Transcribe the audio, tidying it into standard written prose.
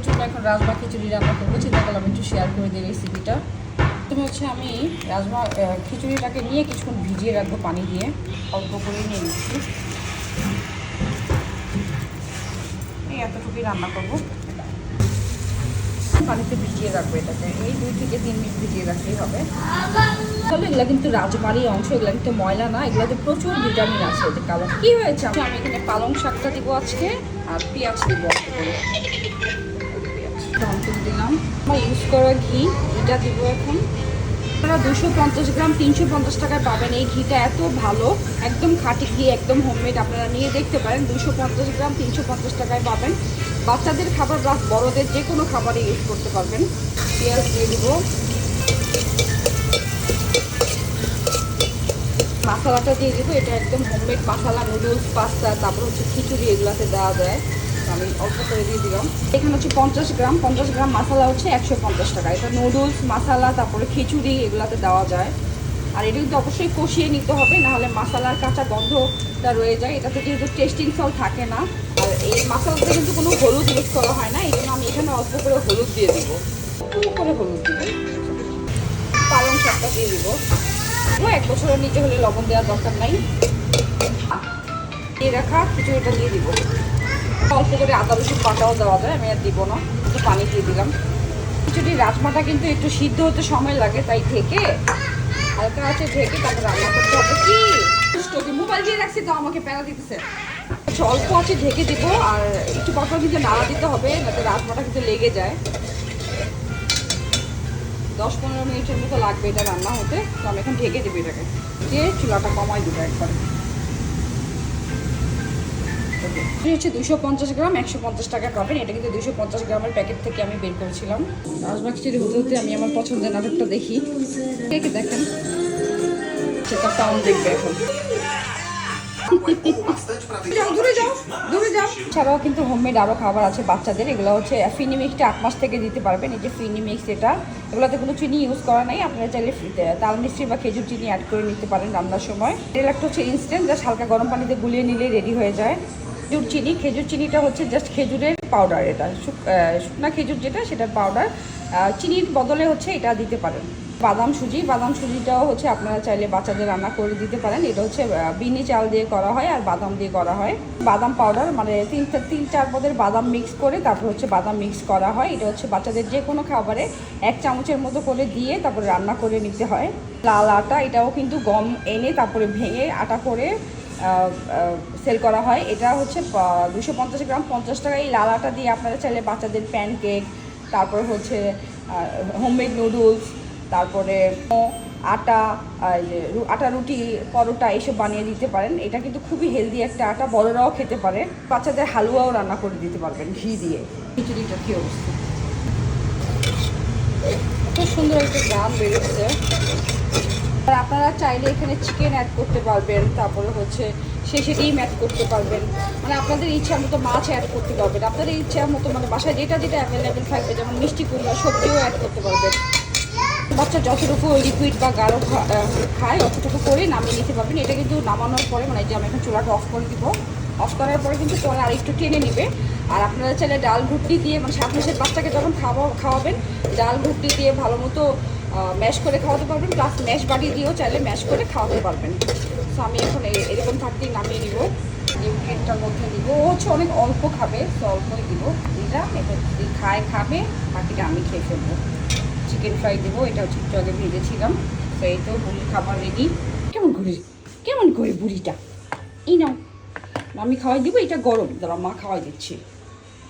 জন্য এখন রাজমা খিচুড়ি রান্না করবো, চিন্তা করলাম একটু শেয়ার করে দিই রেসিপিটা। প্রথমে হচ্ছে আমি রাজমা খিচুড়িটাকে নিয়ে কিছুক্ষণ ভিজিয়ে রাখবো পানি দিয়ে, অল্প করে নিয়ে নিচ্ছি। এই এতটুকুই রান্না করবো, পানিতে ভিজিয়ে রাখবো এটাকে। এই 2 থেকে 3 মিনিট ভিজিয়ে রাখলেই হবে। তাহলে এগুলো কিন্তু রাজমারই অংশ, এগুলো কিন্তু ময়লা না, এগুলোতে প্রচুর ভিটামিন আছে। এতে কালো কি হয়েছে, আমি এখানে পালং শাকটা দিব আজকে, আর পেঁয়াজ দিব দিলাম। আমার ইউজ করা ঘি, ঘিটা দিব এখন। আপনারা 250 গ্রাম 350 টাকায় পাবেন। এই ঘিটা এত ভালো, একদম খাঁটি ঘি, একদম হোমমেড। আপনারা নিয়ে দেখতে পারেন। 250 গ্রাম 350 টাকায় পাবেন। বাচ্চাদের খাবার প্লাস বড়দের যে কোনো খাবারে ইউজ করতে পারবেন। পেঁয়াজ দিয়ে দিব। মশলাটা দিয়ে দিব, এটা একদম হোমমেড মশলা, নুডলস, পাস্তা, তারপর হচ্ছে খিচুড়ি, এগুলাতে দেওয়া যায়। আমি অল্প করে দিয়ে দিলাম। এখানে হচ্ছে 50 গ্রাম মশলা হচ্ছে 150 টাকা। এটা নুডলস, মশলা, তারপরে খিচুড়ি, এগুলাতে দেওয়া যায়। আর এটা কিন্তু অবশ্যই কষিয়ে নিতে হবে, নাহলে মশলার কাঁচা গন্ধটা রয়ে যায়। এটাতে যেহেতু টেস্টিং সল্ট থাকে না, আর এই মশলাতে কিন্তু কোনো হলুদ ইউজ করা হয় না। এই জন্য আমি এখানে অল্প করে হলুদ দিয়ে দিব, অল্প করে হলুদ দিব। পালং শাকটা দিয়ে দিব। 1 বছরের নিচে হলে লবণ দেওয়ার দরকার নাই। দিয়ে রাখা খিচুড়িটা দিয়ে দিব। অল্প করে আদা রসুন বাটাও দেওয়া যায়, আমি আর দিব না, একটু পানি দিয়ে দিলাম। খিচুড়ি রাজমাটা কিন্তু একটু সিদ্ধ হতে সময় লাগে, তাই ঢেকে হালকা আছে ঢেকে তারপর রান্না করতে হবে। কি মোবাইল দিয়ে রাখছি তো, আমাকে প্যারা দিতেছে। আচ্ছা, অল্প আছে ঢেকে দিব, আর একটু পরপর কিন্তু নাড়া দিতে হবে, যাতে রাজমাটা কিন্তু লেগে যায়। 10-15 মিনিটের মতো লাগবে এটা রান্না হতে। তো আমি এখন ঢেকে দেবো এটাকে, দিয়ে চুলাটা কমাই দেবো একবারে। হচ্ছে 250 গ্রাম 150 টাকা পাবেন। এটা কিন্তু 250 গ্রামের প্যাকেট থেকে আমি বের করেছিলাম। রাজমা খিচুড়ি হতে হতে আমি আমার পছন্দের নাটকটা দেখি। কে দেখেন, সেটা টাউন দেখবে এখন। দূরে যাও। এছাড়াও কিন্তু হোমমেড আরও খাবার আছে বাচ্চাদের। এগুলো হচ্ছে ফিনি মিক্সটা 8 মাস থেকে দিতে পারবেন। এই যে ফিনি মিক্স, এটা এগুলোতে কোনো চিনি ইউজ করা নাই। আপনারা চাইলে তাল মিষ্টি বা খেজুর চিনি অ্যাড করে নিতে পারেন রান্নার সময়। এটা একটা হচ্ছে ইনস্ট্যান্ট, জাস্ট হালকা গরম পানিতে গুলিয়ে নিলেই রেডি হয়ে যায়। খেজুর চিনিটা হচ্ছে জাস্ট খেজুরের পাউডার, এটা শুকনা খেজুর যেটা, সেটার পাউডার। চিনির বদলে হচ্ছে এটা দিতে পারেন। বাদাম সুজিটাও হচ্ছে আপনারা চাইলে বাচ্চাদের রান্না করে দিতে পারেন। এটা হচ্ছে বিনি চাল দিয়ে করা হয় আর বাদাম দিয়ে করা হয়। বাদাম পাউডার মানে 3-4 পদের বাদাম মিক্স করে তারপর হচ্ছে বাদাম মিক্স করা হয়। এটা হচ্ছে বাচ্চাদের যে কোনো খাবারে 1 চামচের মতো করে দিয়ে তারপরে রান্না করে নিতে হয়। লাল আটা, এটাও কিন্তু গম এনে তারপরে ভেঙে আটা করে সেল করা হয়। এটা হচ্ছে 250 গ্রাম 50 টাকা। এই লাল আটা দিয়ে আপনারা চাইলে বাচ্চাদের প্যানকেক, তারপর হচ্ছে হোমমেড নুডলস, তারপরে আটা রুটি, পরোটা এইসব বানিয়ে দিতে পারেন। এটা কিন্তু খুবই হেলদি একটা আটা, বড়রাও খেতে পারে। বাচ্চাদের হালুয়াও রান্না করে দিতে পারবেন ঘি দিয়ে। খিচুড়িটা কী অবস্থা, খুব সুন্দর একটা গ্রাম বেরোচ্ছে। আর আপনারা চাইলে এখানে চিকেন অ্যাড করতে পারবেন, তারপরে হচ্ছে শেষে ডিম অ্যাড করতে পারবেন। মানে আপনাদের ইচ্ছা মতো মাছ অ্যাড করতে পারবেন, আপনাদের ইচ্ছা মতো, মানে বাসায় যেটা অ্যাভেলেবেল থাকবে। যেমন মিষ্টি কুমড়া, সবজিও অ্যাড করতে পারবেন। বাচ্চা যতটুকু লিকুইড বা গাঢ় খায় অতটুকু করে নামিয়ে নিতে পারবেন। এটা কিন্তু নামানোর পরে, মানে যে আমি এখন চুলাটা অফ করে দিব, অফ করার পরে কিন্তু পরে আর একটু টেনে নেবে। আর আপনারা চাইলে ডাল ভুট্টি দিয়ে, মানে 7 মাসের বাচ্চাকে যখন খাওয়াবেন, ডাল ভুট্টি দিয়ে ভালো মতো ম্যাশ করে খাওয়াতে পারবেন, প্লাস ম্যাশ বাটি দিয়েও চাইলে ম্যাশ করে খাওয়াতে পারবেন। তো আমি এখন এরকম থাকতেই নামিয়ে নিব। ডিম প্লেটটার মধ্যে দিব। ও হচ্ছে অনেক অল্প খাবে, তো অল্পই দিব। এটা খাবে, বাকিটা আমি খেয়ে ফেলবো। চিকেন ফ্রাই দেবো, এটা হচ্ছে একটু আগে ভেজেছিলাম। তো এই তো বুড়ির খাবার রেডি। কেমন করে বুড়িটা, এই নাও আমি খাওয়াই দিব। এটা গরম, দাঁড়া মা খাওয়াই দিচ্ছি।